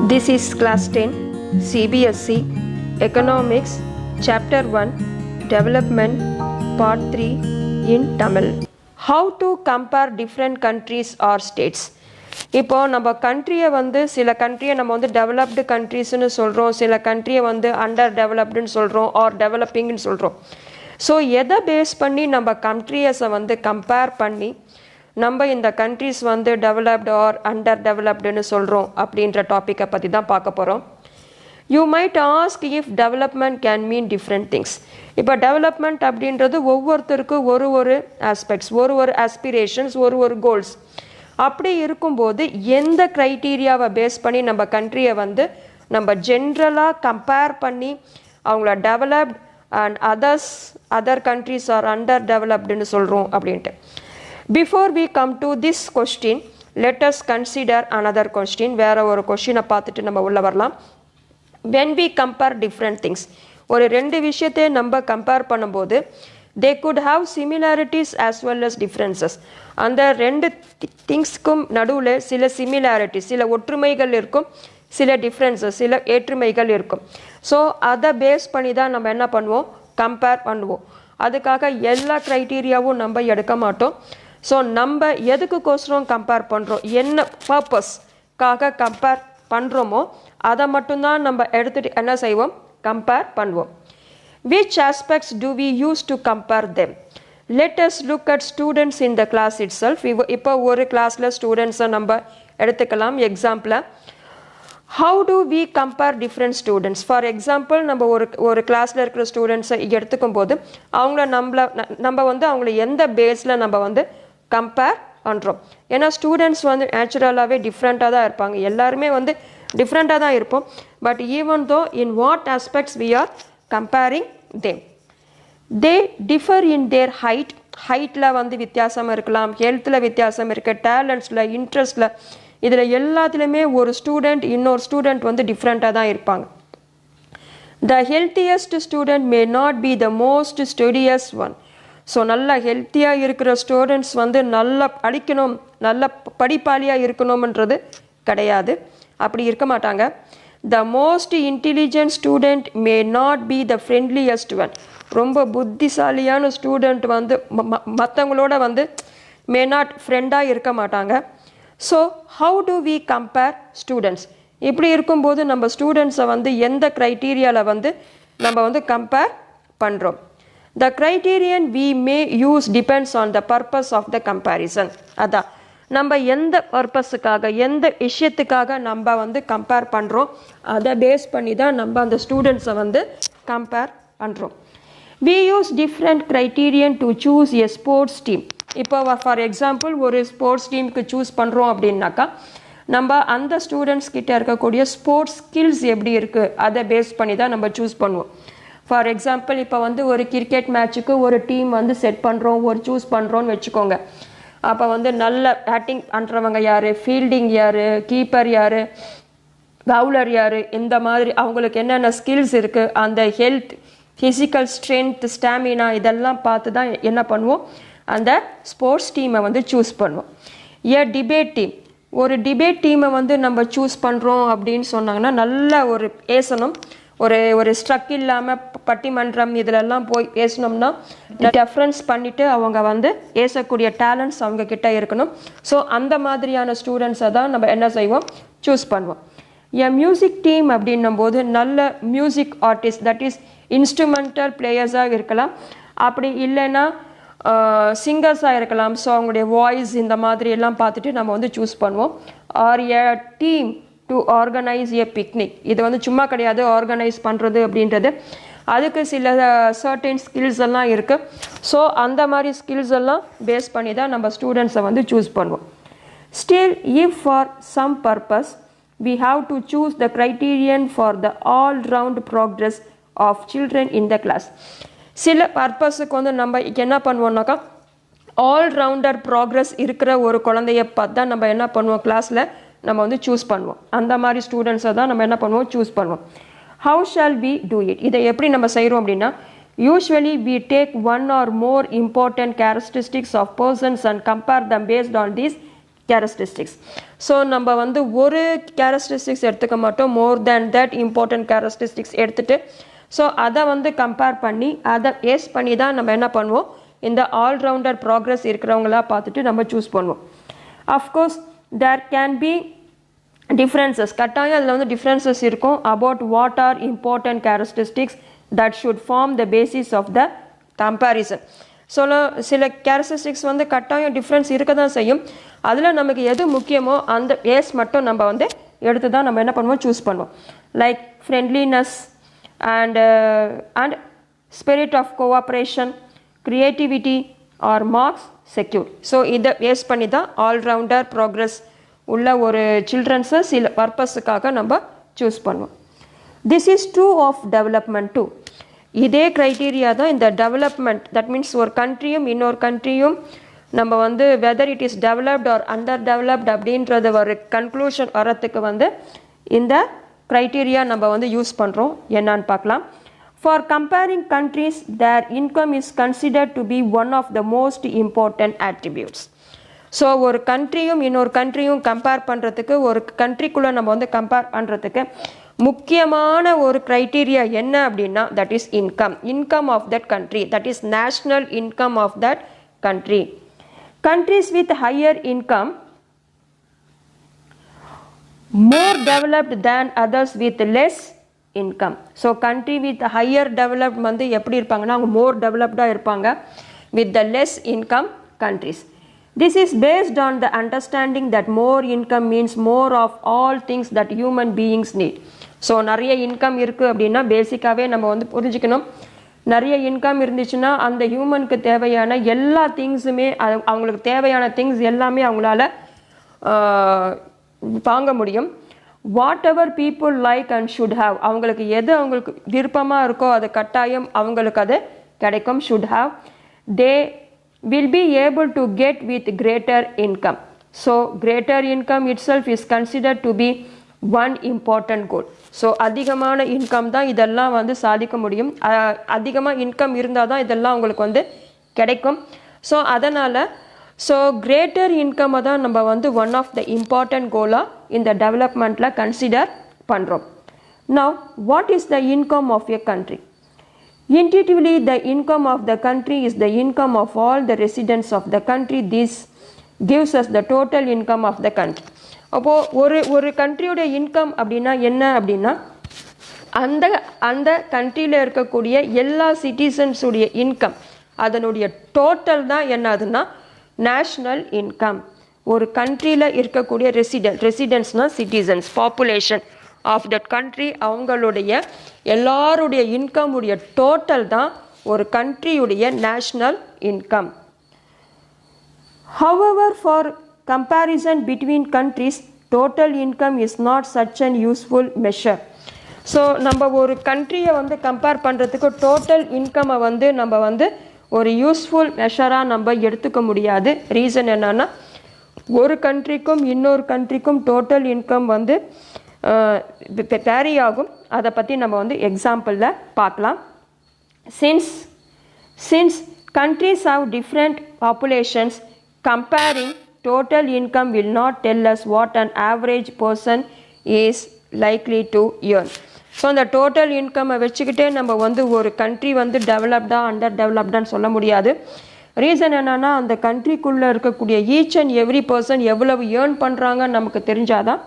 This is class 10 CBSE Economics Chapter 1 Development Part 3 in Tamil. How to compare different countries or states. இப்போ நம்ம கண்ட்ரியை வந்து சில கண்ட்ரியை நம்ம வந்து டெவலப்டு கண்ட்ரிஸ்னு சொல்கிறோம், சில கண்ட்ரியை வந்து அண்டர் டெவலப்டுன்னு சொல்கிறோம் ஆர் டெவலப்பிங்னு சொல்கிறோம். ஸோ எதை பேஸ் பண்ணி நம்ம கண்ட்ரியஸை வந்து கம்பேர் பண்ணி நம்ம இந்த கண்ட்ரிஸ் வந்து டெவலப்டு ஆர் அண்டர் டெவலப்டுன்னு சொல்கிறோம் அப்படின்ற டாப்பிக்கை பற்றி தான் பார்க்க போகிறோம். You might ask if development can mean different things. இப்போ டெவலப்மெண்ட் அப்படின்றது ஒவ்வொருத்தருக்கும் ஒரு ஆஸ்பெக்ட்ஸ், ஒரு ஆஸ்பிரேஷன்ஸ், ஒரு கோல்ஸ். அப்படி இருக்கும்போது எந்த க்ரைட்டீரியாவை பேஸ் பண்ணி நம்ம கண்ட்ரியை வந்து நம்ம ஜென்ரலாக கம்பேர் பண்ணி அவங்கள developed and other countries are under டெவலப்டுன்னு சொல்கிறோம் அப்படின்ட்டு. Before we come to this question, let us consider another question. வேற ஒரு கொஸ்டினை பார்த்துட்டு நம்ம உள்ள வரலாம். When we compare different things, ஒரு ரெண்டு விஷயத்தை நம்ம கம்பேர் பண்ணும்போது they could have similarities as well as differences. அந்த ரெண்டு திங்ஸ்க்கும் நடுவில் சில சிமிலாரிட்டிஸ், சில ஒற்றுமைகள் இருக்கும், சில டிஃப்ரென்சஸ், சில ஏற்றுமைகள் இருக்கும். ஸோ அதை பேஸ் பண்ணி தான் நம்ம என்ன பண்ணுவோம், கம்பேர் பண்ணுவோம். அதுக்காக எல்லா க்ரைட்டீரியாவும் நம்ம எடுக்க மாட்டோம். ஸோ நம்ம எதுக்குக்கோசரம் கம்பேர் பண்ணுறோம், என்ன பர்பஸ்க்காக கம்பேர் பண்ணுறோமோ அதை மட்டும்தான் நம்ம எடுத்துகிட்டு என்ன செய்வோம், கம்பேர் பண்ணுவோம். Which aspects do we use to compare them? Let us look at students in the class itself. இப்போ ஒரு கிளாஸில் ஸ்டூடெண்ட்ஸை நம்ம எடுத்துக்கலாம் எக்ஸாம்பிளை. How do we compare different students? For example, நம்ம ஒரு கிளாஸில் இருக்கிற ஸ்டூடெண்ட்ஸை எடுத்துக்கும் போது நம்ம வந்து அவங்கள எந்த பேஸில் நம்ம வந்து கம்பேர் பண்ணுறோம். ஏன்னா ஸ்டூடெண்ட்ஸ் வந்து நேச்சுரலாகவே டிஃப்ரெண்ட்டாக தான் இருப்பாங்க, எல்லாருமே வந்து டிஃப்ரெண்ட்டாக தான் இருப்போம். But even though in what aspects we are comparing them, they differ in their ஹைட்டில் வந்து வித்தியாசம் இருக்கலாம், ஹெல்த்தில் வித்தியாசம் இருக்குது, டேலண்ட்ஸில், இன்ட்ரெஸ்டில், இதில் எல்லாத்துலேயுமே ஒரு ஸ்டூடெண்ட் இன்னொரு ஸ்டூடெண்ட் வந்து டிஃப்ரெண்ட்டாக தான் இருப்பாங்க. The healthiest student may not be the most studious one. So நல்லா ஹெல்த்தியாக இருக்கிற ஸ்டூடெண்ட்ஸ் வந்து நல்லா படிக்கணும், நல்ல படிப்பாளியாக இருக்கணும்ன்றது கிடையாது, அப்படி இருக்க மாட்டாங்க. The most intelligent student may not be the friendliest one. ரொம்ப புத்திசாலியான ஸ்டூடெண்ட் வந்து மற்றவங்களோட வந்து மே நாட் ஃப்ரெண்டாக இருக்க மாட்டாங்க. So how do we compare students? இப்படி இருக்கும்போது நம்ம ஸ்டூடெண்ட்ஸை வந்து எந்த க்ரைட்டீரியாவில் வந்து நம்ம வந்து கம்பேர் பண்ணுறோம்? The criterion we may use depends on the purpose of the comparison. அதான் நம்ம எந்த பர்பஸுக்காக, எந்த விஷயத்துக்காக நம்ம வந்து கம்பேர் பண்ணுறோம், அதை பேஸ் பண்ணி தான் நம்ம அந்த ஸ்டூடெண்ட்ஸை வந்து கம்பேர் பண்ணுறோம். We use different criterion to choose a sports team. இப்போ ஃபார் எக்ஸாம்பிள் ஒரு ஸ்போர்ட்ஸ் டீமுக்கு சூஸ் பண்ணுறோம் அப்படின்னாக்கா நம்ம அந்த ஸ்டூடெண்ட்ஸ் கிட்ட இருக்கக்கூடிய ஸ்போர்ட்ஸ் ஸ்கில்ஸ் எப்படி இருக்குது அதை பேஸ் பண்ணி தான் நம்ம சூஸ் பண்ணுவோம். ஃபார் எக்ஸாம்பிள் இப்போ வந்து ஒரு கிரிக்கெட் மேட்ச்சுக்கு ஒரு டீம் வந்து செட் பண்ணுறோம், ஒரு சூஸ் பண்ணுறோன்னு வச்சுக்கோங்க. அப்போ வந்து நல்ல பேட்டிங் பண்ணுறவங்க யார், ஃபீல்டிங் யார், கீப்பர் யார், பவுலர் யார், இந்த மாதிரி அவங்களுக்கு என்னென்ன ஸ்கில்ஸ் இருக்குது, அந்த ஹெல்த், ஃபிசிக்கல் ஸ்ட்ரென்த், ஸ்டாமினா, இதெல்லாம் பார்த்து தான் என்ன பண்ணுவோம், அந்த ஸ்போர்ட்ஸ் டீமை வந்து சூஸ் பண்ணுவோம். டிபேட் டீம், ஒரு டிபேட் டீமை வந்து நம்ம சூஸ் பண்ணுறோம் அப்படின்னு சொன்னாங்கன்னா நல்லா ஒரு பேசணும், ஒரு ஸ்ட்ரக் இல்லாமல் பட்டிமன்றம் இதிலெல்லாம் போய் பேசணும்னா ரெஃபரன்ஸ் பண்ணிவிட்டு அவங்க வந்து பேசக்கூடிய டேலண்ட்ஸ் அவங்கக்கிட்ட இருக்கணும். ஸோ அந்த மாதிரியான ஸ்டூடெண்ட்ஸை தான் நம்ம என்ன செய்வோம், சூஸ் பண்ணுவோம். மியூசிக் டீம் அப்படின்னும் போது நல்ல music artist, that is instrumental பிளேயர்ஸாக இருக்கலாம், அப்படி இல்லைன்னா சிங்கர்ஸாக இருக்கலாம். ஸோ அவங்களுடைய வாய்ஸ் இந்த மாதிரி எல்லாம் பார்த்துட்டு நம்ம வந்து சூஸ் பண்ணுவோம். Or a team to organise a picnic. இது வந்து சும்மா கிடையாது, ஆர்கனைஸ் பண்ணுறது அப்படின்றது, அதுக்கு சில சர்டன் ஸ்கில்ஸ் எல்லாம் இருக்குது. ஸோ அந்த மாதிரி ஸ்கில்ஸ் எல்லாம் பேஸ் பண்ணி தான் நம்ம ஸ்டூடெண்ட்ஸை வந்து சூஸ் பண்ணுவோம். Still if for some purpose we have to choose the criterion for the all round progress of children in the class. சில பர்பஸுக்கு வந்து நம்ம என்ன பண்ணுவோம்னாக்கா ஆல் ரவுண்டர் ப்ராக்ரஸ் இருக்கிற ஒரு குழந்தைய பார்த்து தான் நம்ம என்ன பண்ணுவோம், கிளாஸில் நம்ம வந்து சூஸ் பண்ணுவோம். அந்த மாதிரி ஸ்டூடெண்ட்ஸை தான் நம்ம என்ன பண்ணுவோம், சூஸ் பண்ணுவோம். How shall we do it? இதை எப்படி நம்ம செய்கிறோம் அப்படின்னா, usually we take one or more important characteristics of persons and compare them based on these characteristics. So நம்ம வந்து ஒரு கேரக்டரிஸ்டிக்ஸ் எடுத்துக்க மாட்டோம், more than that important characteristics எடுத்துகிட்டு ஸோ அதை வந்து கம்பேர் பண்ணி அதை பேஸ் பண்ணி தான் நம்ம என்ன பண்ணுவோம், இந்த ஆல்ரவுண்டர் ப்ராக்ரஸ் இருக்கிறவங்களா பார்த்துட்டு நம்ம சூஸ் பண்ணுவோம். Of course there can be differences, கட்டாயம் அதில் வந்து டிஃப்ரென்சஸ் இருக்கும் about what are important characteristics that should form the basis of the comparison. So சில கேரக்டரிஸ்டிக்ஸ் வந்து கட்டாயம் டிஃப்ரென்ஸ் இருக்க தான் செய்யும். அதில் நமக்கு எது முக்கியமோ அந்த பேஸ் மட்டும் நம்ம வந்து எடுத்து தான் நம்ம என்ன பண்ணுவோம், சூஸ் பண்ணுவோம். Like friendliness and spirit of cooperation, creativity or marks secure. So இதை பேஸ் பண்ணி தான் ஆல்ரவுண்டர் ப்ராக்ரஸ் உள்ள ஒரு சில்ட்ரன்ஸை சில பர்பஸுக்காக நம்ம சூஸ் பண்ணுவோம். This is true of development too. இதே க்ரைட்டீரியா தான் இந்த டெவலப்மெண்ட், தட் மீன்ஸ் ஒரு கண்ட்ரியும் இன்னொரு கண்ட்ரியும் நம்ம வந்து whether it is developed are under developed அப்படின்றது ஒரு கன்க்ளூஷன் வரத்துக்கு வந்து இந்த க்ரைட்டீரியா நம்ம வந்து யூஸ் பண்ணுறோம். என்னான்னு பார்க்கலாம். For comparing countries, their income is considered to be one of the most important attributes. So ஒரு கண்ட்ரியும் இன்னொரு கண்ட்ரியும் கம்பேர் பண்ணுறதுக்கு, ஒரு கண்ட்ரிக்குள்ளே நம்ம வந்து கம்பேர் பண்ணுறதுக்கு முக்கியமான ஒரு க்ரைட்டீரியா என்ன அப்படின்னா that is income of that country, that is national income of that country. Countries with higher income more developed than others with less income. So country with higher developed வந்து எப்படி இருப்பாங்கன்னா அவங்க மோர் டெவலப்டாக இருப்பாங்க with the less income countries. This is based on the understanding that more income means more of all things that human beings need. So நிறைய income இருக்குது அப்படின்னா பேசிக்காகவே நம்ம வந்து புரிஞ்சுக்கணும், நிறைய இன்கம் இருந்துச்சுன்னா அந்த ஹியூமனுக்கு தேவையான எல்லா திங்ஸுமே, அவங்களுக்கு தேவையான திங்ஸ் எல்லாமே அவங்களால வாங்க முடியும். What ever people like and should have, அவங்களுக்கு எது அவங்களுக்கு விருப்பமாக இருக்கோ அது கட்டாயம் அவங்களுக்கு அது கிடைக்கும். Should have, they will be able to get with greater income. So greater income itself is considered to be one important goal. So அதிகமான இன்கம் தான் இதெல்லாம் வந்து சாதிக்க முடியும், அதிகமாக இன்கம் இருந்தால் தான் இதெல்லாம் உங்களுக்கு வந்து கிடைக்கும். ஸோ அதனால் கிரேட்டர் இன்கம்மை தான் நம்ம வந்து ஒன் ஆஃப் த இம்பார்ட்டன்ட் கோலாக இந்த டெவலப்மெண்ட்டில் கன்சிடர் பண்ணுறோம். Now what is the income of a country? Intuitively, the income of the country is the income of all the residents of the country. This gives us the total income of the country. அப்போது ஒரு கண்ட்ரியோட income அப்படின்னா என்ன அப்படின்னா அந்த அந்த கண்ட்ரியில் இருக்கக்கூடிய எல்லா சிட்டிசன்ஸுடைய இன்கம், அதனுடைய டோட்டல் தான் என்னதுன்னா நேஷ்னல் இன்கம். ஒரு கண்ட்ரியில் இருக்கக்கூடிய ரெசிடென்ட்ஸ்னால் citizens, population of that country, அவங்களுடைய எல்லாருடைய இன்கம் உடைய டோட்டல் தான் ஒரு கண்ட்ரியுடைய national income. However, for comparison between countries, total income is not such an useful measure. So நம்ம ஒரு கண்ட்ரியை வந்து கம்பேர் பண்ணுறதுக்கு டோட்டல் இன்கம்மை வந்து நம்ம வந்து ஒரு யூஸ்ஃபுல் மெஷராக நம்ம எடுத்துக்க முடியாது. ரீசன் என்னன்னா ஒரு கண்ட்ரிக்கும் இன்னொரு கண்ட்ரிக்கும் டோட்டல் இன்கம் வந்து வேரி ஆகும். அதை பற்றி நம்ம வந்து எக்ஸாம்பிளில் பார்க்கலாம். Since countries have different populations, comparing total income will not tell us what an average person is likely to earn. So அந்த டோட்டல் இன்கம்மை வச்சுக்கிட்டே நம்ம வந்து ஒரு கண்ட்ரி வந்து டெவலப்டா அண்டர் டெவலப்டான்னு சொல்ல முடியாது. ரீசன் என்னன்னா அந்த கண்ட்ரிக்குள்ளே இருக்கக்கூடிய ஈச் அண்ட் எவ்ரி பர்சன் எவ்வளவு ஏர்ன் பண்ணுறாங்கன்னு நமக்கு தெரிஞ்சாதான்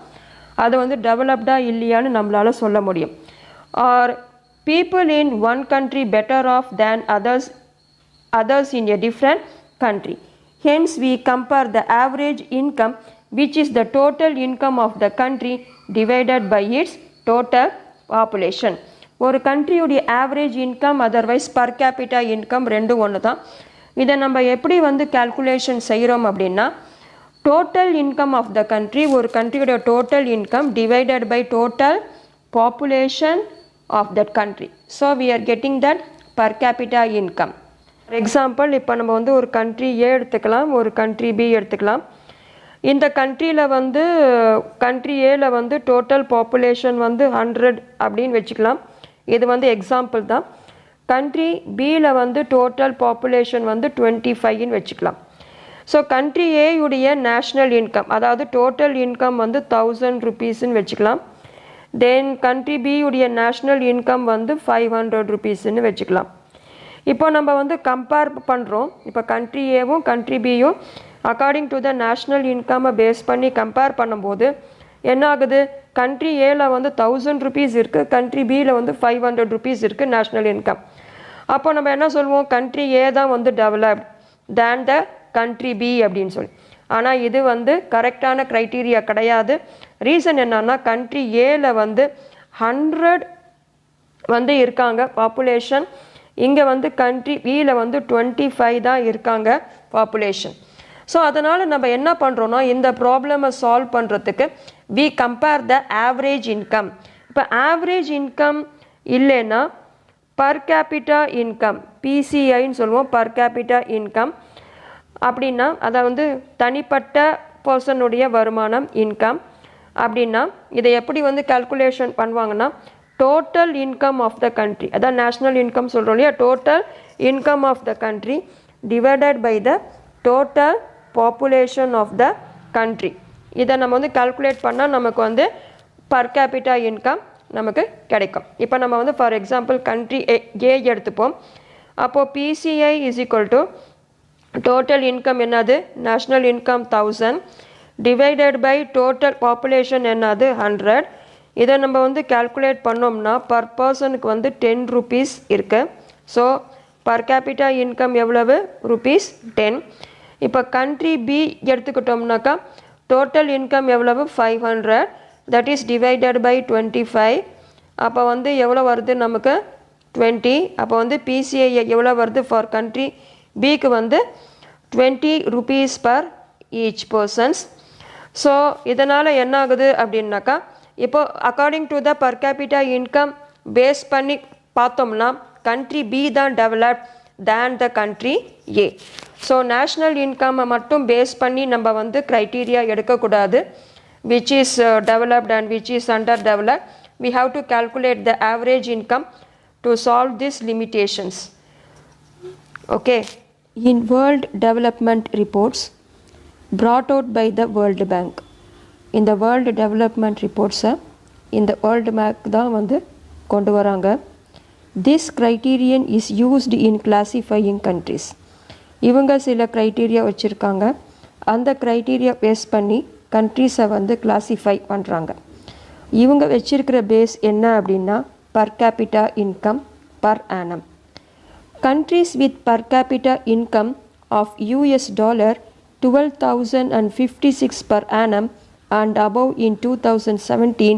அது வந்து டெவலப்டா இல்லையான்னு நம்மளால் சொல்ல முடியும். Are people in one country better off than others in a different country. Hence we compare the average income, which is the total income of the country divided by its total population. ஒரு கண்ட்ரியுடைய average income otherwise per capita income ரெண்டும் ஒன்று தான். இதை நம்ம எப்படி வந்து calculation செய்கிறோம் அப்படின்னா total income of the country, ஒரு கண்ட்ரியோட total income divided by total population of that country. So we are getting that per capita income. For example இப்போ நம்ம வந்து ஒரு கண்ட்ரி ஏ எடுத்துக்கலாம், ஒரு கண்ட்ரி பி எடுத்துக்கலாம். இந்த கண்ட்ரியில் வந்து கண்ட்ரி ஏல வந்து டோட்டல் பாப்புலேஷன் வந்து 100 அப்படின்னு வச்சுக்கலாம். இது வந்து எக்ஸாம்பிள் தான். கண்ட்ரி பியில் வந்து டோட்டல் பாப்புலேஷன் வந்து 25ன்னு வச்சுக்கலாம். ஸோ கண்ட்ரி ஏ உடைய நேஷ்னல் இன்கம், அதாவது டோட்டல் இன்கம் வந்து 1000 ருபீஸ்ன்னு வச்சுக்கலாம். தென் கண்ட்ரி பி உடைய நேஷ்னல் இன்கம் வந்து 500 ருபீஸ்ன்னு வச்சுக்கலாம். இப்போ நம்ம வந்து கம்பேர் பண்ணுறோம். இப்போ கண்ட்ரி ஏவும் கண்ட்ரி பியும் அக்கார்டிங் டு த நேஷ்னல் இன்கம்மை பேஸ் பண்ணி கம்பேர் பண்ணும்போது என்ன ஆகுது, கண்ட்ரி ஏல வந்து 1000 ருபீஸ் இருக்குது, கண்ட்ரி பியில் வந்து 500 ருபீஸ் இருக்குது நேஷ்னல் இன்கம். அப்போ நம்ம என்ன சொல்லுவோம், கண்ட்ரி ஏ தான் வந்து developed than the country B அப்படின்னு சொல்லி. ஆனால் இது வந்து கரெக்டான க்ரைட்டீரியா கிடையாது. ரீசன் என்னன்னா, கண்ட்ரி ஏல வந்து 100 வந்து இருக்காங்க பாப்புலேஷன், இங்கே வந்து கண்ட்ரி பியில் வந்து 25 தான் இருக்காங்க பாப்புலேஷன். ஸோ அதனால் நம்ம என்ன பண்ணுறோன்னா, இந்த ப்ராப்ளமை சால்வ் பண்ணுறதுக்கு we compare the average income. இப்போ ஆவரேஜ் இன்கம் இல்லைன்னா பர் கேபிட்டா இன்கம், பிசிஐன்னு சொல்லுவோம், பர் கேபிட்டா இன்கம் அப்படின்னா அதை வந்து தனிப்பட்ட பர்சனுடைய வருமானம் இன்கம். அப்படின்னா இதை எப்படி வந்து கால்குலேஷன் பண்ணுவாங்கன்னா, total income of the country, அதான் நேஷ்னல் இன்கம் சொல்கிறோம் இல்லையா, total income of the country divided by the total population of the country. இதை நம்ம வந்து கால்குலேட் பண்ணால் நமக்கு வந்து பர் கேபிட்டா இன்கம் நமக்கு கிடைக்கும். இப்போ நம்ம வந்து ஃபார் எக்ஸாம்பிள் கண்ட்ரி ஏ எடுத்துப்போம். அப்போது PCI is equal to total income என்னது, national income 1000 divided by total population என்னது 100. இதை நம்ம வந்து கால்குலேட் பண்ணோம்னா பர் பர்சனுக்கு வந்து 10 ருபீஸ் இருக்குது. ஸோ பர் கேபிட்டா இன்கம் எவ்வளவு, ருபீஸ் 10. இப்போ கண்ட்ரி பி எடுத்துக்கிட்டோம்னாக்கா டோட்டல் இன்கம் எவ்வளவு 500, தட் இஸ் டிவைடட் பை 25. அப்போ வந்து எவ்வளோ வருது நமக்கு 20. அப்போ வந்து பிசிஐ எவ்வளோ வருது ஃபார் கண்ட்ரி பிக்கு வந்து 20 rupees per each persons. So இதனால் என்ன ஆகுது அப்படின்னாக்கா, இப்போ according to the per capita income base பண்ணி பார்த்தோம்னா கண்ட்ரி பி தான் developed than the country A. So national இன்கம்மை மட்டும் பேஸ் பண்ணி நம்ம வந்து க்ரைட்டீரியா எடுக்கக்கூடாது, which is developed and which is underdeveloped. We have to calculate the average income to solve these limitations. Okay. In World Development Reports brought out by the World Bank, in the World Development Reports in the World Bank தான் வந்து கொண்டு வராங்க. This criterion is used in classifying countries. இவங்க சில criteria வச்சுருக்காங்க, அந்த criteria base பண்ணி கண்ட்ரீஸை வந்து கிளாஸிஃபை பண்ணுறாங்க. இவங்க வச்சிருக்கிற பேஸ் என்ன அப்படின்னா per capita income per annum. Countries with per capita income of US dollar 12,056 per annum and above in 2017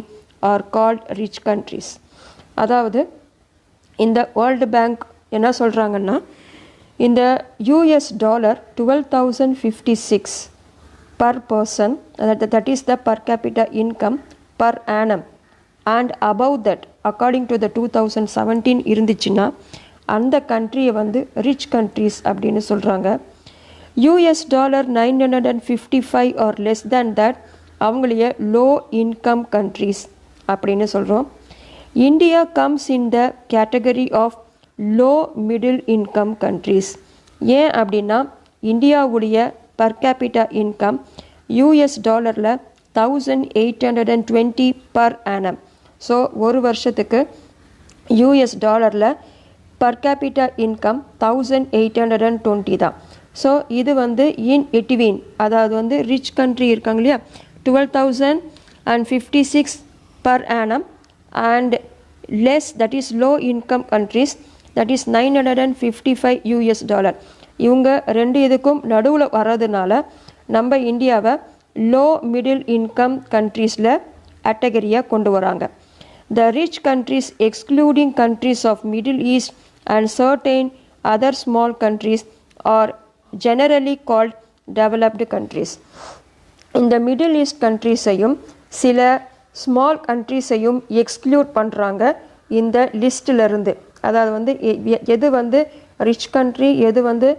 are called rich countries. அதாவது இந்த வேர்ல்டு பேங்க் என்ன சொல்கிறாங்கன்னா, இந்த US dollar 12,056 per person, that is the per capita income per annum, and above that according to the 2017 இருந்துச்சுன்னா அந்த கண்ட்ரியை வந்து rich countries அப்படின்னு சொல்கிறாங்க. US dollar 955 or less than that அவங்களைய லோ இன்கம் கண்ட்ரீஸ் அப்படின்னு சொல்கிறோம். India comes in the category of low middle income countries. ஏன் அப்படின்னா இந்தியாவுடைய பர் கேபிட்டா இன்கம் யூஎஸ் டாலரில் 1820 பர் ஆனம். ஸோ ஒரு வருஷத்துக்கு யூஎஸ் டாலரில் பர் கேபிட்டா இன்கம் 1820 தான். ஸோ இது வந்து இன் எட்டிவீன், அதாவது வந்து ரிச் கண்ட்ரி இருக்காங்க இல்லையா, 12,056 per annum and less that is low income countries that is 955 US dollar. இவங்க ரெண்டு இதுக்கும் நடுவில் வர்றதுனால நம்ம இந்தியாவை லோ மிடில் இன்கம் கண்ட்ரீஸில் கேட்டகரியாக கொண்டு வராங்க. The rich countries excluding countries of Middle East and certain other small countries are generally called developed countries. இந்த மிடில் ஈஸ்ட் கண்ட்ரீஸையும் சில ஸ்மால் கண்ட்ரீஸையும் எக்ஸ்க்ளூட் பண்ணுறாங்க இந்த லிஸ்ட்டிலிருந்து. அதாவது வந்து எது வந்து ரிச் கண்ட்ரி, எது வந்து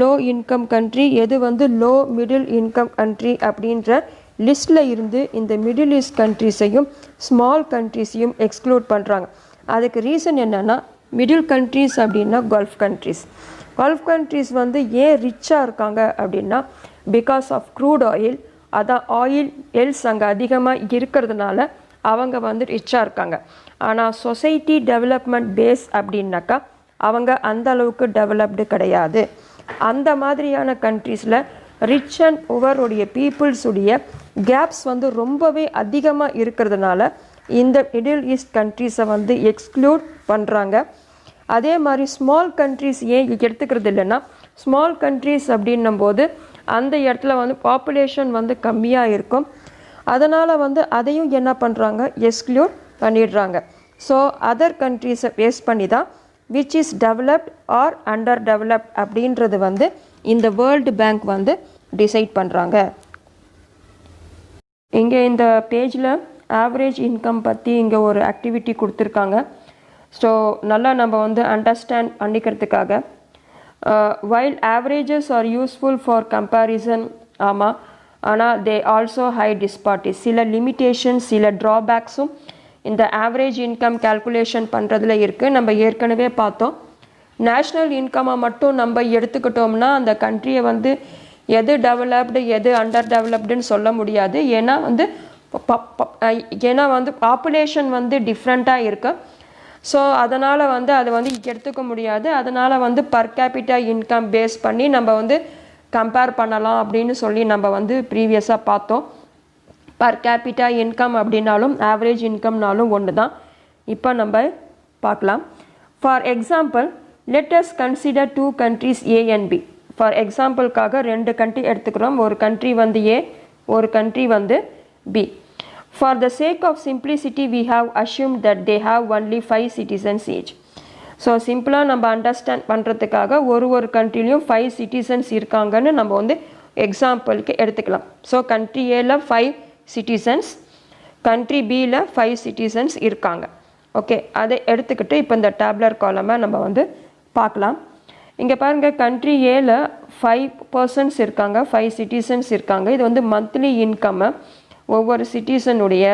லோ இன்கம் கண்ட்ரி, எது வந்து லோ மிடில் இன்கம் கண்ட்ரி அப்படின்ற லிஸ்ட்டில் இருந்து இந்த மிடில் ஈஸ்ட் கண்ட்ரீஸையும் ஸ்மால் கண்ட்ரீஸையும் எக்ஸ்க்ளூட் பண்ணுறாங்க. அதுக்கு ரீசன் என்னென்னா மிடில் கண்ட்ரீஸ் அப்படின்னா கல்ஃப் கண்ட்ரீஸ். கல்ஃப் கண்ட்ரிஸ் வந்து ஏன் ரிச்சாக இருக்காங்க அப்படின்னா பிகாஸ் ஆஃப் க்ரூட் ஆயில், அதான் ஆயில் எல்ஸ் அங்கே அதிகமாக இருக்கிறதுனால அவங்க வந்து ரிச்சாக இருக்காங்க. ஆனால் சொசைட்டி டெவலப்மெண்ட் பேஸ் அப்படின்னாக்கா அவங்க அந்த அளவுக்கு டெவலப்டு கிடையாது. அந்த மாதிரியான கண்ட்ரீஸில் ரிச் அண்ட் புவருடைய பீப்புள்ஸுடைய கேப்ஸ் வந்து ரொம்பவே அதிகமாக இருக்கிறதுனால இந்த மிடில் ஈஸ்ட் கண்ட்ரீஸை வந்து எக்ஸ்க்ளூட் பண்ணுறாங்க. அதே மாதிரி ஸ்மால் கண்ட்ரீஸ் ஏன் எடுத்துக்கிறது இல்லைன்னா, ஸ்மால் கண்ட்ரீஸ் அப்படின்னும் போது அந்த இடத்துல வந்து பாப்புலேஷன் வந்து கம்மியாக இருக்கும். அதனால் வந்து அதையும் என்ன பண்ணுறாங்க, எக்ஸ்க்ளூட் பண்ணிடுறாங்க. ஸோ அதர் கண்ட்ரீஸை பேஸ் பண்ணி தான் which is developed are under developed அப்படின்றது வந்து இந்த வேர்ல்டு பேங்க் வந்து டிசைட் பண்ணுறாங்க. இங்கே இந்த பேஜில் ஆவரேஜ் இன்கம் பற்றி இங்கே ஒரு ஆக்டிவிட்டி கொடுத்துருக்காங்க. ஸோ நல்லா நம்ம வந்து அண்டர்ஸ்டாண்ட் பண்ணிக்கிறதுக்காக while averages are useful for comparison, ஆமாம், ஆனால் தே ஆல்சோ ஹை டிஸ்பார்ட்டிஸ், சில லிமிட்டேஷன்ஸ் சில ட்ராபேக்ஸும் இந்த ஆவரேஜ் இன்கம் கால்குலேஷன் பண்ணுறதுல இருக்குது. நம்ம ஏற்கனவே பார்த்தோம். நேஷ்னல் இன்கம்மை மட்டும் நம்ம எடுத்துக்கிட்டோம்னா அந்த கண்ட்ரியை வந்து எது டெவலப்டு எது அண்டர் டெவலப்டுன்னு சொல்ல முடியாது. ஏன்னா வந்து பாப்புலேஷன் வந்து டிஃப்ரெண்ட்டாக இருக்குது. ஸோ அதனால் வந்து அதை வந்து எடுத்துக்க முடியாது. அதனால் வந்து பர் கேபிட்டா இன்கம் பேஸ் பண்ணி நம்ம வந்து கம்பேர் பண்ணலாம் அப்படின்னு சொல்லி நம்ம வந்து ப்ரீவியஸாக பார்த்தோம். பர் கேபிட்டா இன்கம் அப்படின்னாலும் ஆவரேஜ் இன்கம்னாலும் ஒன்று தான். இப்போ நம்ம பார்க்கலாம். For example let us consider 2 countries A and B. For எக்ஸாம்பிளுக்காக 2 கண்ட்ரி எடுத்துக்கிறோம். ஒரு கண்ட்ரி வந்து A, ஒரு கண்ட்ரி வந்து B. For the sake of simplicity we have assumed that they have only 5 citizens each. So சிம்பிளாக நம்ம அண்டர்ஸ்டாண்ட் பண்ணுறதுக்காக ஒரு கண்ட்ரிலையும் 5 citizens இருக்காங்கன்னு நம்ம வந்து எக்ஸாம்பிளுக்கு எடுத்துக்கலாம். ஸோ கண்ட்ரி ஏல 5 citizens, கண்ட்ரி பியில் 5 citizens இருக்காங்க. ஓகே, அதை எடுத்துக்கிட்டு இப்போ இந்த டேப்லர் காலமை நம்ம வந்து பார்க்கலாம். இங்கே பாருங்கள், கண்ட்ரி ஏல 5 persons இருக்காங்க, 5 citizens இருக்காங்க. இது வந்து மந்த்லி இன்கம், ஒவ்வொரு சிட்டிசனுடைய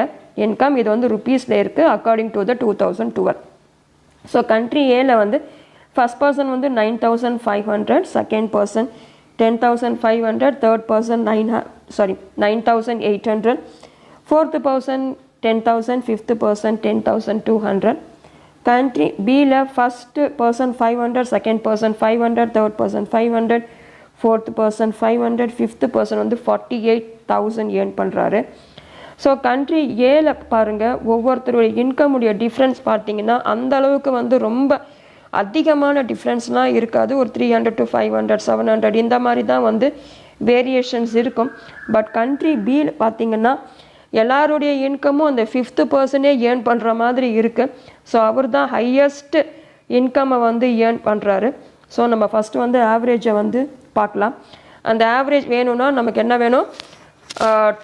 இன்கம் இது வந்து ருப்பீஸில் இருக்குது according to the 2012. So country ஏல வந்து ஃபஸ்ட் பர்சன் வந்து 9,500, second person 10,500, third person 9,800, fourth person 10,000, fifth person 10,200. Country பியில் first person 500, second person 500, third person 500, fourth person 500, fifth person வந்து 48,000 ஏர்ன் பண்ணுறாரு. ஸோ கண்ட்ரி ஏல பாருங்கள், ஒவ்வொருத்தருடைய இன்கமுடைய டிஃப்ரென்ஸ் பார்த்தீங்கன்னா அந்த அளவுக்கு வந்து ரொம்ப அதிகமான டிஃப்ரென்ஸ்லாம் இருக்காது. ஒரு 300 to 500, 700 இந்த மாதிரி தான் வந்து வேரியேஷன்ஸ் இருக்கும். பட் கண்ட்ரி பியில் பார்த்தீங்கன்னா எல்லாருடைய இன்கமும் அந்த 5th பர்சனே ஏர்ன் பண்ணுற மாதிரி இருக்குது. ஸோ அவர் தான் ஹையஸ்ட் இன்கம்மை வந்து ஏர்ன் பண்ணுறாரு. ஸோ நம்ம ஃபஸ்ட்டு வந்து ஆவரேஜை வந்து பார்க்கலாம். அந்த ஆவரேஜ் வேணும்னா நமக்கு என்ன வேணும்,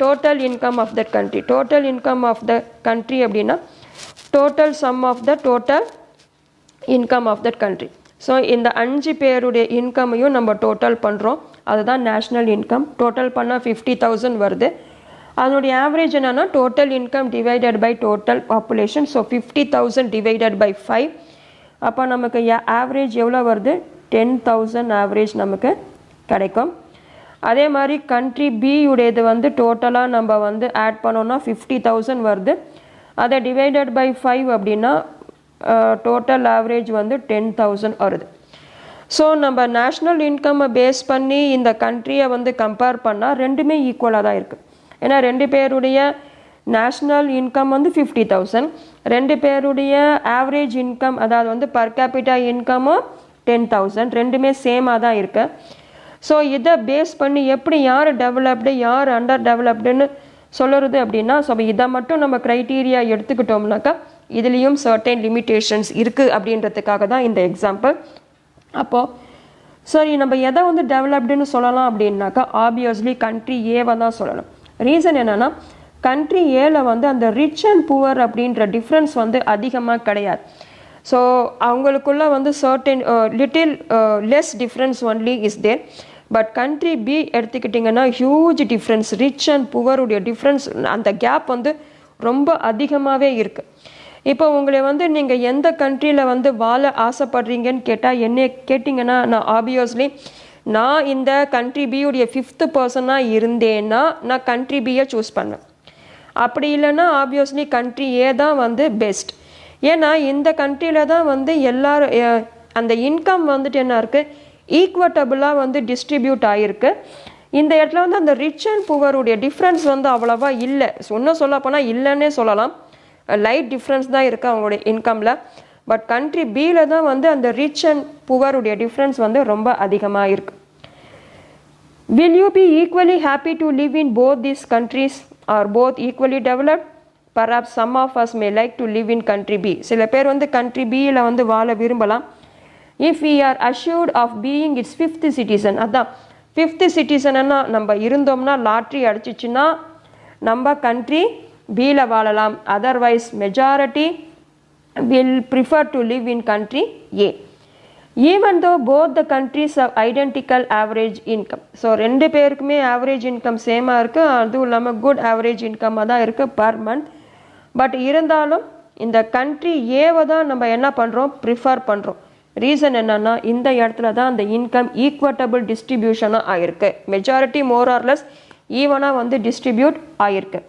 total income of that country. Total income of the country அப்படின்னா total sum of the total income of that country. So இந்த 5 பேருடைய இன்கமையும் நம்ம டோட்டல் பண்ணுறோம். அதுதான் நேஷ்னல் இன்கம். டோட்டல் பண்ணால் 50,000 வருது. அதனுடைய ஆவரேஜ் என்னென்னா total income divided by total population. So 50,000 divided by 5. அப்போ நமக்கு ஆவரேஜ் எவ்வளோ வருது, 10,000 ஆவரேஜ் நமக்கு கிடைக்கும். அதே மாதிரி கண்ட்ரி பியுடையது வந்து டோட்டலாக நம்ம வந்து ஆட் பண்ணோன்னா 50,000 வருது. அதை டிவைடட் பை 5 அப்படின்னா டோட்டல் ஆவரேஜ் வந்து 10,000 வருது. ஸோ நம்ம நேஷ்னல் இன்கம்மை பேஸ் பண்ணி இந்த கண்ட்ரியை வந்து கம்பேர் பண்ணால் ரெண்டுமே ஈக்குவலாக தான் இருக்குது. ஏன்னா 2 பேருடைய நேஷ்னல் இன்கம் வந்து 50,000, 2 பேருடைய ஆவரேஜ் இன்கம் அதாவது வந்து பர் கேபிட்டா இன்கமும் 10,000, ரெண்டுமே சேமாக தான் இருக்குது. ஸோ இதை பேஸ் பண்ணி எப்படி யார் டெவலப்டு யார் அண்டர் டெவலப்டுன்னு சொல்லுறது அப்படின்னா, ஸோ இதை மட்டும் நம்ம க்ரைட்டீரியா எடுத்துக்கிட்டோம்னாக்கா இதுலேயும் சர்டைன் லிமிட்டேஷன்ஸ் இருக்குது அப்படின்றதுக்காக தான் இந்த எக்ஸாம்பிள். அப்போது சரி, நம்ம எதை வந்து டெவலப்டுன்னு சொல்லலாம் அப்படின்னாக்கா ஆப்வியஸ்லி கண்ட்ரி ஏவை தான் சொல்லலாம். ரீசன் என்னென்னா கண்ட்ரி ஏல வந்து அந்த ரிச் அண்ட் புவர் அப்படின்ற டிஃப்ரென்ஸ் வந்து அதிகமாக கிடையாது. ஸோ அவங்களுக்குள்ள வந்து certain little less difference only is there. But country பி எடுத்துக்கிட்டிங்கன்னா ஹியூஜ் டிஃப்ரென்ஸ், ரிச் அண்ட் புவருடைய டிஃப்ரென்ஸ் அந்த கேப் வந்து ரொம்ப அதிகமாகவே இருக்குது. இப்போ உங்களை வந்து நீங்கள் எந்த கண்ட்ரியில் வந்து வாழ ஆசைப்படுறீங்கன்னு கேட்டால் என்ன கேட்டிங்கன்னா நான் ஆப்வியஸ்லி நான் இந்த கண்ட்ரி பியுடைய 5th பர்சனாக இருந்தேன்னா நான் கண்ட்ரி பியை சூஸ் பண்ணுவேன். அப்படி இல்லைன்னா ஆப்வியஸ்லி கண்ட்ரி ஏ தான் வந்து பெஸ்ட். ஏன்னா இந்த கண்ட்ரியில் தான் வந்து எல்லாரும் அந்த இன்கம் வந்துட்டு என்ன இருக்குது ஈக்குவட்டபுளாக வந்து டிஸ்ட்ரிபியூட் ஆகிருக்கு. இந்த இடத்துல வந்து அந்த ரிச் அண்ட் புவருடைய டிஃப்ரென்ஸ் வந்து அவ்வளோவா இல்லை. இன்னும் சொல்ல போனால் இல்லைன்னே சொல்லலாம். லைட் டிஃப்ரென்ஸ் தான் இருக்குது அவங்களுடைய இன்கமில். பட் கண்ட்ரி பியில் தான் வந்து அந்த ரிச் அண்ட் புவருடைய டிஃப்ரென்ஸ் வந்து ரொம்ப அதிகமாக இருக்குது. Will you be equally happy to live in both these countries or both equally developed? Perhaps some of us may like to live in country B. சில பேர் வந்து country Bயில் வந்து வாழ விரும்பலாம். If we are assured of being its 5th citizen, அதான் 5th citizenன்னா நம்ம இருந்தோம்னா lottery அடிச்சிச்சுன்னா நம்ம country Bயில் வாழலாம். Otherwise majority will prefer to live in country A. Even though both the countries have identical average income. So ரெண்டு பேருக்குமே average income சேமாக இருக்குது. அதுவும் இல்லாமல் குட் ஆவரேஜ் இன்கம்மாக தான் இருக்குது பர் மந்த். பட் இருந்தாலும் இந்த கண்ட்ரி ஏவை தான் நம்ம என்ன பண்ணுறோம் ப்ரிஃபர் பண்ணுறோம். ரீசன் என்னென்னா இந்த இடத்துல தான் அந்த இன்கம் ஈக்குவட்டபிள் டிஸ்ட்ரிபியூஷனாக ஆகிருக்கு. மெஜாரிட்டி மோர் ஆர்லெஸ் ஈவனாக வந்து டிஸ்ட்ரிபியூட் ஆகிருக்கு.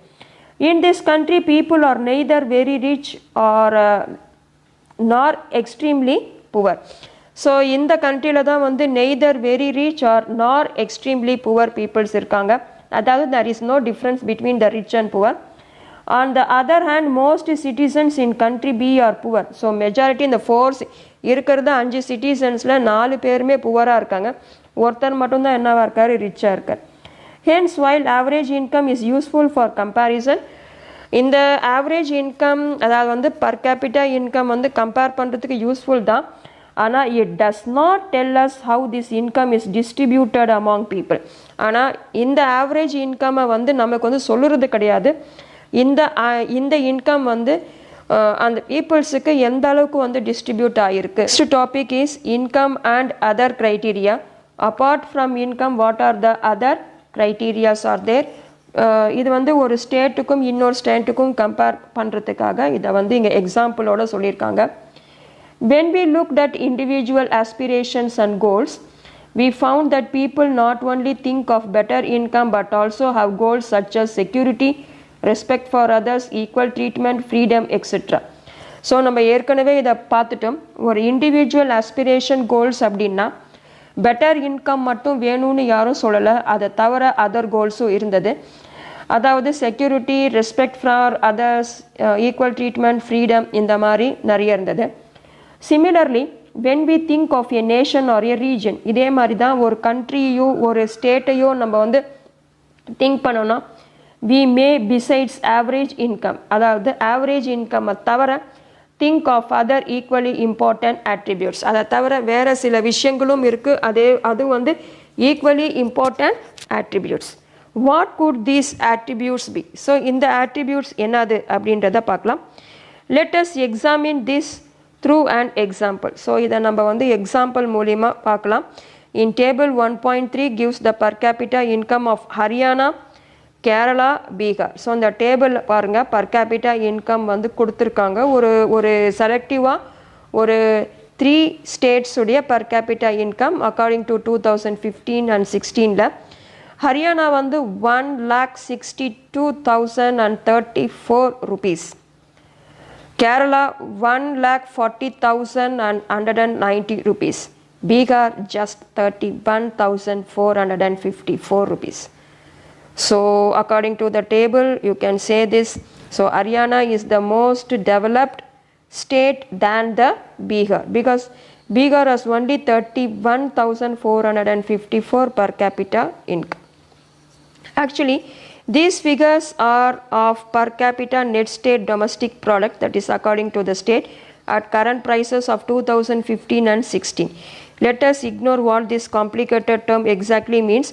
In this country people are neither very rich or nor extremely poor. So இந்த கண்ட்ரியில் தான் வந்து neither very rich or nor extremely poor peoples இருக்காங்க. அதாவது there is no difference between the rich and poor. On the other hand, most citizens in country B are poor. So majority இந்த force இருக்கிறது 5 சிட்டிசன்ஸில் 4 பேருமே புவராக இருக்காங்க. ஒருத்தர் மட்டும்தான் என்னவாக இருக்கார் ரிச்சாக இருக்கார். Hence while average income is useful for comparison, இந்த ஆவரேஜ் இன்கம் அதாவது வந்து பர் கேபிட்டா இன்கம் வந்து கம்பேர் பண்ணுறதுக்கு யூஸ்ஃபுல் தான். ஆனால் it does not tell us how this income is distributed among people. ஆனால் இந்த ஆவரேஜ் இன்கம்மை வந்து நமக்கு வந்து சொல்லுறது கிடையாது. இந்த இன்கம் வந்து அந்த பீப்புள்ஸுக்கு எந்த அளவுக்கு வந்து டிஸ்ட்ரிபியூட் ஆகிருக்கு. Next topic is income and other criteria. Apart from income what are the other criterias are there. இது வந்து ஒரு ஸ்டேட்டுக்கும் இன்னொரு ஸ்டேட்டுக்கும் கம்பேர் பண்ணுறதுக்காக இதை வந்து இங்கே எக்ஸாம்பிளோட சொல்லியிருக்காங்க. When we looked at individual aspirations and goals, we found that people not only think of better income but also have goals such as security, respect for others, equal treatment, freedom, etc. So நம்ம ஏற்கனவே இதை பார்த்துட்டோம். ஒரு individual aspiration goals அப்படின்னா better income மட்டும் வேணும்னு யாரும் சொல்லலை. அதை தவிர அதர் கோல்ஸும் இருந்தது. அதாவது security, respect for others, equal treatment, freedom இந்த மாதிரி நிறைய இருந்தது. Similarly, when we think of a nation or a region, இதே மாதிரி தான் ஒரு கண்ட்ரியோ ஒரு ஸ்டேட்டையோ நம்ம வந்து திங்க் பண்ணோன்னா we may besides average income, அதாவது ஆவரேஜ் இன்கம் தவிர think of other equally important attributes. அதை தவிர வேறு சில விஷயங்களும் இருக்குது. அது வந்து equally important attributes. What could these attributes be? So இந்த attributes என்னது அப்படின்றத பார்க்கலாம். Let us examine this through an example. So இதை நம்ம வந்து எக்ஸாம்பிள் மூலிமா பார்க்கலாம். In table 1.3 gives the per capita income of Haryana, Kerala, Bihar. So இந்த டேபிள் பாருங்கள் பர் கேபிட்டா இன்கம் வந்து கொடுத்துருக்காங்க. ஒரு செலக்டிவாக ஒரு 3 ஸ்டேட்ஸுடைய per capita income according to 2015 and 16. Haryana வந்து 1,62,034 rupees. Kerala 1,40,190 rupees. Bihar just 31,454 rupees. So according to the table you can say this. So Haryana is the most developed state than the Bihar because Bihar has only 31,454 per capita income. Actually these figures are of per capita net state domestic product, that is according to the state, at current prices of 2015 and 16. Let us ignore what this complicated term exactly means.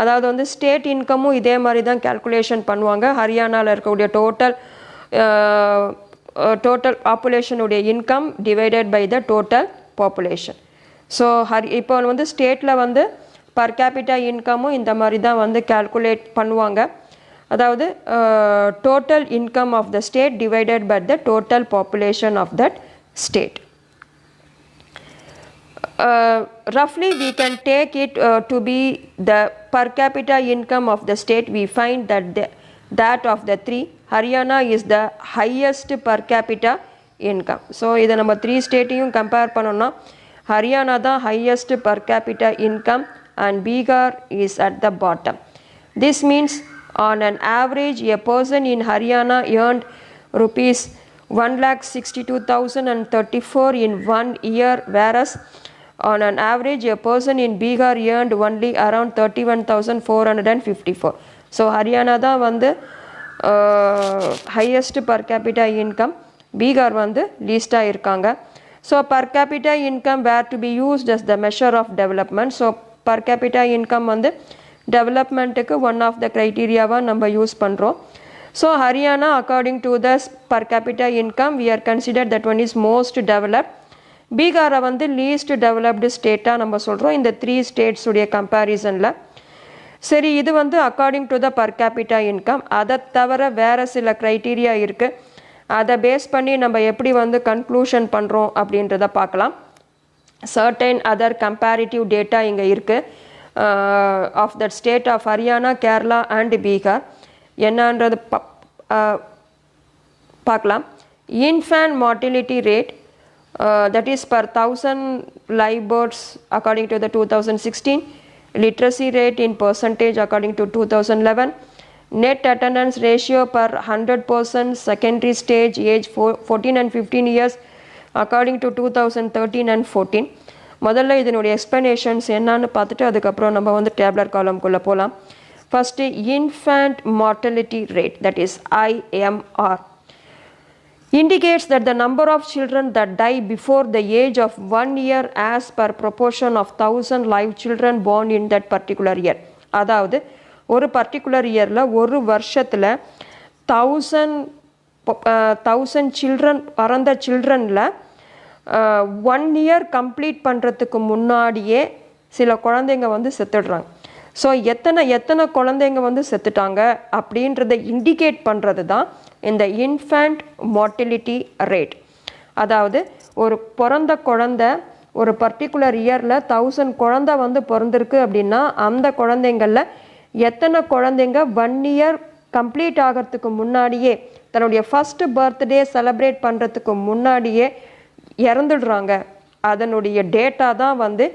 அதாவது வந்து state இன்கமும் இதே மாதிரி தான் calculation பண்ணுவாங்க. ஹரியானாவில் இருக்கக்கூடிய total பாப்புலேஷனுடைய income divided by the total population. So இப்போ வந்து ஸ்டேட்டில் வந்து பர் கேபிட்டா இன்கமும் இந்த மாதிரி தான் வந்து கேல்குலேட் பண்ணுவாங்க. அதாவது total income of the state divided by the total population of that state. Roughly we can take it to be the per capita income of the state. We find that of the three, Haryana is the highest per capita income. So இதை நம்ம 3 ஸ்டேட்டையும் compare பண்ணோம்னா ஹரியானா தான் highest per capita income and Bihar is at the bottom. This means on an average a person in Haryana earned rupees 1,62,034 in 1 year, whereas on an average a person in Bihar earned only around 31,454. So Haryana தான் வந்து highest per capita income, Bihar வந்து least இருக்காங்க. So per capita income were to be used as the measure of development. So per capita income வந்து டெவலப்மெண்ட்டுக்கு one of the க்ரைட்டீரியாவாக நம்ம use பண்ணுறோம். So Haryana according to the per capita income we are consider that one is most developed. பீகாரை வந்து least developed ஸ்டேட்டாக நம்ம சொல்கிறோம் இந்த 3 ஸ்டேட்ஸுடைய கம்பேரிசனில். சரி, இது வந்து according to the per capita income. அதை தவிர வேறு சில க்ரைட்டீரியா இருக்குது. அதை பேஸ் பண்ணி நம்ம எப்படி வந்து கன்க்ளூஷன் பண்ணுறோம் அப்படின்றத பார்க்கலாம். சர்டைன் அதர் கம்பேரிட்டிவ் டேட்டா இங்கே இருக்குது of that state of Haryana, Kerala and Bihar. என்னன்றது பார்க்கலாம். Infant mortality rate that is per 1000 live births according to the 2016, literacy rate in percentage according to 2011, net attendance ratio per 100% secondary stage age 14 and 15 years according to 2013 and 14. முதல்ல இதனுடைய explanations என்னன்னு பார்த்துட்டு அதுக்கப்புறம் நம்ம வந்து டேப்லர் காலம்குள்ளே போகலாம். First infant mortality rate, that is IMR, indicates that the number of children that die before the age of 1 year as per proportion of 1000 live children born in that particular year. அதாவது ஒரு particular இயரில் ஒரு வருஷத்தில் 1000 children பிறந்த சில்ட்ரனில் 1 year complete பண்ணுறதுக்கு முன்னாடியே சில குழந்தைங்க வந்து செத்துடுறாங்க. ஸோ எத்தனை குழந்தைங்க வந்து செத்துட்டாங்க அப்படின்றத இண்டிகேட் பண்ணுறது தான் இந்த இன்ஃபேண்ட் மார்டலிட்டி ரேட். அதாவது ஒரு பிறந்த குழந்தை ஒரு பர்டிகுலர் இயரில் 1000 குழந்தை வந்து பிறந்திருக்கு அப்படின்னா அந்த குழந்தைங்களில் எத்தனை குழந்தைங்க 1 இயர் கம்ப்ளீட் ஆகிறதுக்கு முன்னாடியே தன்னுடைய ஃபஸ்ட்டு பர்த்டே செலிப்ரேட் பண்ணுறதுக்கு முன்னாடியே இறந்துடுறாங்க, அதனுடைய டேட்டா தான் வந்து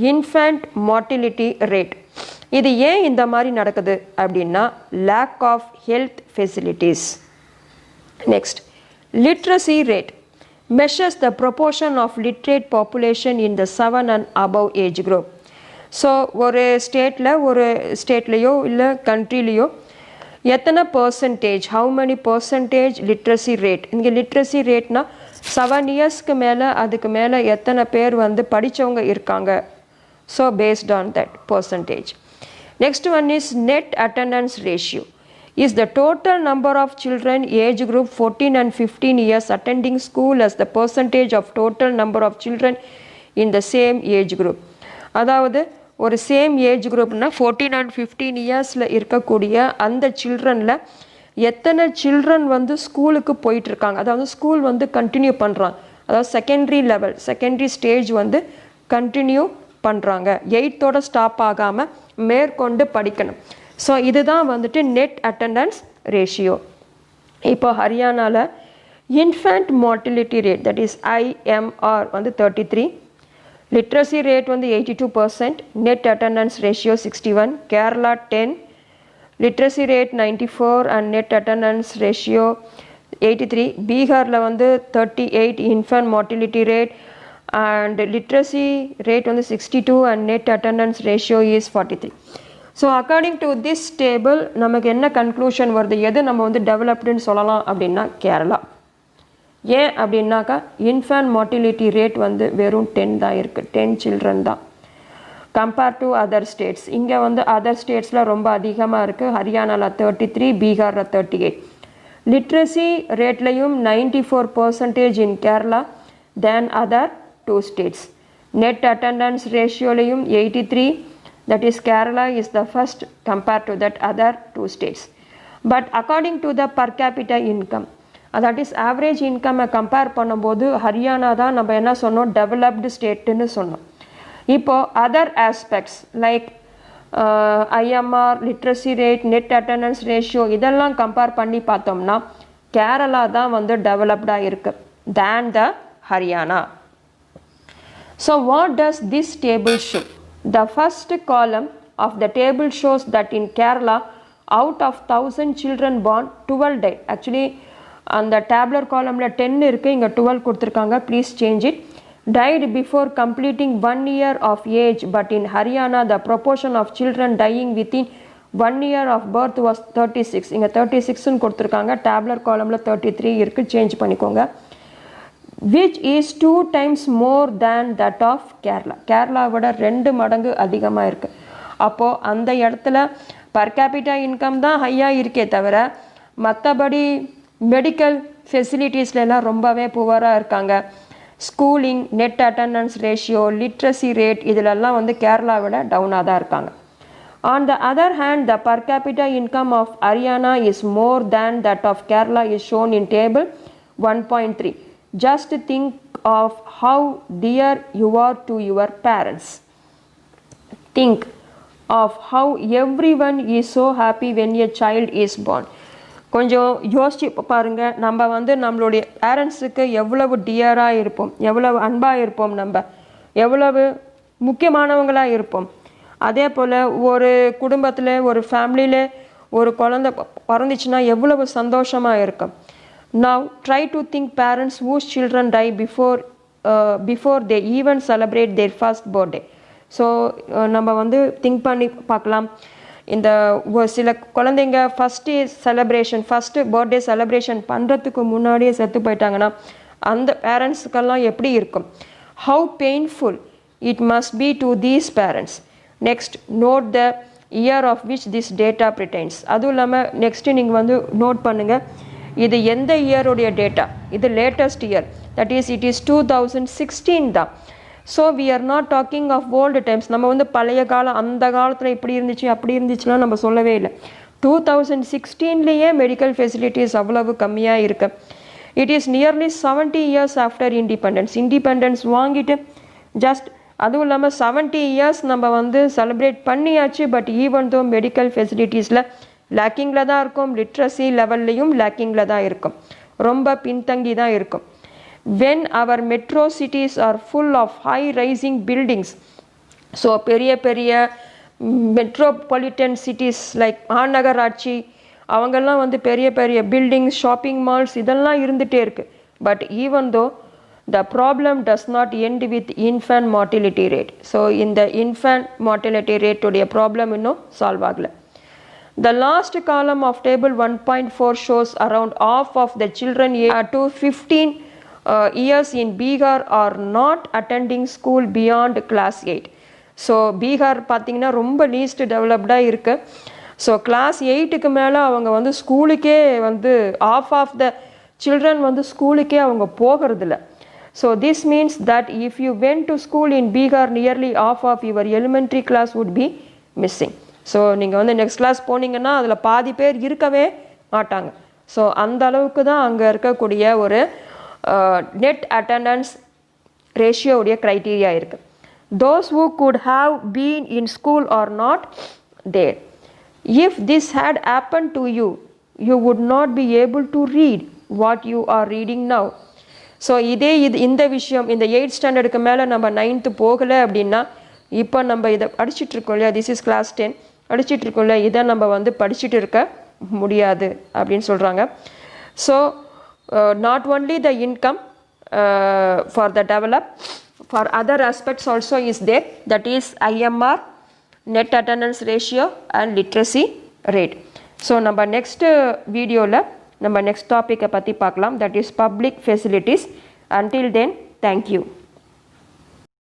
இன்ஃபேண்ட் மார்டிலிட்டி ரேட். இது ஏன் இந்த மாதிரி நடக்குது அப்படின்னா lack of health facilities. Next, literacy rate measures the proportion of literate population in the 7 and above age group. So ஒரு ஸ்டேட்லேயோ இல்லை கண்ட்ரிலேயோ எத்தனை percentage, how many percentage literacy rate. இங்கே லிட்ரஸி ரேட்னா 7 இயர்ஸ்க்கு மேலே அதுக்கு மேலே எத்தனை பேர் வந்து படித்தவங்க இருக்காங்க. So based on that percentage. Next one is net attendance ratio. is the total number of children age group 14 and 15 years attending school as the percentage of total number of children in the same age group. அதாவது ஒரு same age குரூப்னா 14 and 15 இயர்ஸில் இருக்கக்கூடிய அந்த சில்ட்ரனில் எத்தனை children வந்து ஸ்கூலுக்கு போயிட்டுருக்காங்க, அதாவது ஸ்கூல் வந்து கண்டினியூ பண்ணுறாங்க, அதாவது செகண்டரி ஸ்டேஜ் வந்து கண்டினியூ பண்ணுறாங்க, 8th ஸ்டாப் ஆகாமல் மேற்கொண்டு படிக்கணும். ஸோ இதுதான் வந்துட்டு நெட் அட்டண்டன்ஸ் ரேஷியோ. இப்போ ஹரியானாவில் infant mortality rate that is IMR வந்து 33, லிட்ரஸி ரேட் வந்து 82%, net attendance ratio 61, Kerala 10, literacy rate 94 and net attendance ratio 83, பீகாரில் வந்து 38 infant mortality rate and literacy rate வந்து 62 and net attendance ratio is 43. So according to this table நமக்கு என்ன conclusion வருது, எது நம்ம வந்து டெவலப்டுன்னு சொல்லலாம் அப்படின்னா கேரளா. ஏன் அப்படின்னாக்கா இன்ஃபேண்ட் மார்டிலிட்டி ரேட் வந்து வெறும் 10 தான் இருக்குது, 10 சில்ட்ரன் தான் கம்பேர் டு அதர் ஸ்டேட்ஸ். இங்கே வந்து அதர் ஸ்டேட்ஸில் ரொம்ப அதிகமாக இருக்குது, ஹரியானாவில் 33, பீகாரில் 38. லிட்ரஸி ரேட்லையும் 94% in Kerala than other 2 states. Net attendance ரேஷியோலையும் 83, that is Kerala is the first compared to that other 2 states. But according to the per capita income, that is average income compare பண்ணும்போது ஹரியானா தான் நம்ம என்ன சொன்னோம், டெவலப்டு ஸ்டேட்டுன்னு சொன்னோம். இப்போது other aspects like IMR, literacy rate, net attendance ratio இதெல்லாம் compare பண்ணி பார்த்தோம்னா கேரளா தான் வந்து டெவலப்டாக இருக்குது தேன் த Haryana. So what does this table show? The first column of the table shows that in Kerala, out of 1000 children born, 12 died. Actually, on the tabular column 10 இருக்கு, இங்க 12 கொடுத்திருக்காங்க. Please change it. Died before completing 1 year of age, but in Haryana, the proportion of children dying within 1 year of birth was 36. இங்க 36 கொடுத்திருக்காங்க. Tabular column 33 இருக்கு, change பண்ணிக்கோங்க. Which is 2 times more than that of Kerala. Kerala விட 2 மடங்கு அதிகமாக இருக்குது. அப்போது அந்த இடத்துல பர் கேபிட்டா இன்கம் தான் ஹையாக இருக்கே தவிர மற்றபடி மெடிக்கல் ஃபெசிலிட்டிஸ்லாம் ரொம்பவே புவராக இருக்காங்க. Schooling, net attendance ratio, literacy rate இதிலெல்லாம் வந்து கேரளா விட டவுனாக தான் இருக்காங்க. On the other hand, the per capita income of Haryana is more than that of Kerala is shown in table 1.3. Just think of how dear you are to your parents. Think of how everyone is so happy when a child is born. கொஞ்சம் யோசிச்சு பாருங்கள், நம்ம வந்து நம்மளுடைய பேரண்ட்ஸுக்கு எவ்வளவு டியராக இருப்போம், எவ்வளவு அன்பாக இருப்போம், நம்ம எவ்வளவு முக்கியமானவங்களாக இருப்போம். அதே போல் ஒரு குடும்பத்தில் ஒரு ஃபேமிலியில் ஒரு குழந்தை பிறந்துச்சுன்னா எவ்வளவு சந்தோஷமாக இருக்கும். Now try to think parents whose children die before they even celebrate their first birthday. So நம்ம வந்து திங்க் பண்ணி பார்க்கலாம். இந்த சில குழந்தைங்க ஃபஸ்ட்டு பர்த்டே செலிப்ரேஷன் பண்ணுறதுக்கு முன்னாடியே செத்து போயிட்டாங்கன்னா அந்த பேரண்ட்ஸுக்கெல்லாம் எப்படி இருக்கும்? How painful it must be to these parents. Next, note the year of which this data pertains. அதுவும் இல்லாமல் நெக்ஸ்ட்டு நீங்கள் வந்து நோட் பண்ணுங்கள், இது எந்த இயருடைய டேட்டா, இது latest year, that is it is 2016 தான். So we are not talking of old times. நம்ம வந்து பழைய காலம், அந்த காலத்தில் இப்படி இருந்துச்சு அப்படி இருந்துச்சுலாம் நம்ம சொல்லவே இல்லை. 2016லேயே மெடிக்கல் ஃபெசிலிட்டிஸ் அவ்வளவு கம்மியாக இருக்கு. It is nearly 70 years after independence வாங்கிட்டு ஜஸ்ட் அதுவும் இல்லாமல் 70 years நம்ம வந்து செலிப்ரேட் பண்ணியாச்சு. பட் ஈவன் தோ மெடிக்கல் ஃபெசிலிட்டிஸில் லேக்கிங்கில் தான் இருக்கும், லிட்ரஸி லெவல்லையும் லேக்கிங்கில் தான் இருக்கும், ரொம்ப பின்தங்கி தான் இருக்கும். When our metro cities are full of high rising buildings, so பெரிய பெரிய மெட்ரோபாலிட்டன் சிட்டிஸ் லைக் மாநகராட்சி அவங்கெல்லாம் வந்து பெரிய பெரிய பில்டிங்ஸ், ஷாப்பிங் மால்ஸ் இதெல்லாம் இருந்துகிட்டே இருக்குது. பட் ஈவன் தோ the problem does not end with infant mortality rate. So இந்த infant mortality rate உடைய ப்ராப்ளம் இன்னும் சால்வ் ஆகலை. The last column of table 1.4 shows around half of the children to 15 years in Bihar are not attending school beyond class 8. So Bihar பார்த்திங்கன்னா ரொம்ப least டெவலப்டாக இருக்குது. So class 8க்கு மேலே அவங்க வந்து ஸ்கூலுக்கே வந்து half of the children வந்து ஸ்கூலுக்கே அவங்க போகிறதில்ல. So this means that if you went to school in Bihar nearly half of your elementary class would be missing. So நீங்கள் வந்து நெக்ஸ்ட் கிளாஸ் போனீங்கன்னா அதில் பாதி பேர் இருக்கவே மாட்டாங்க. ஸோ அந்த அளவுக்கு தான் அங்கே இருக்கக்கூடிய ஒரு நெட் அட்டண்டன்ஸ் ரேஷியோவுடைய க்ரைட்டீரியா இருக்குது. Those who could have been in school are not there. If this had happened to you, you would not be able to read what you are reading now. So இந்த விஷயம் இந்த 8th ஸ்டாண்டர்டுக்கு மேலே நம்ம 9th போகலை அப்படின்னா இப்போ நம்ம இதை படிச்சுட்ருக்கோம் இல்லையா, திஸ் இஸ் கிளாஸ் 10 படிச்சுட்ருக்கோம் இல்லையா, இதை நம்ம வந்து படிச்சுட்டு இருக்க முடியாது அப்படின்னு சொல்கிறாங்க. So not only the income for the develop, for other aspects also is there, that is IMR, net attendance ratio and literacy rate. So நம்ம next வீடியோவில் நம்ம next topic பற்றி பார்க்கலாம், that is public facilities. Until then, thank you.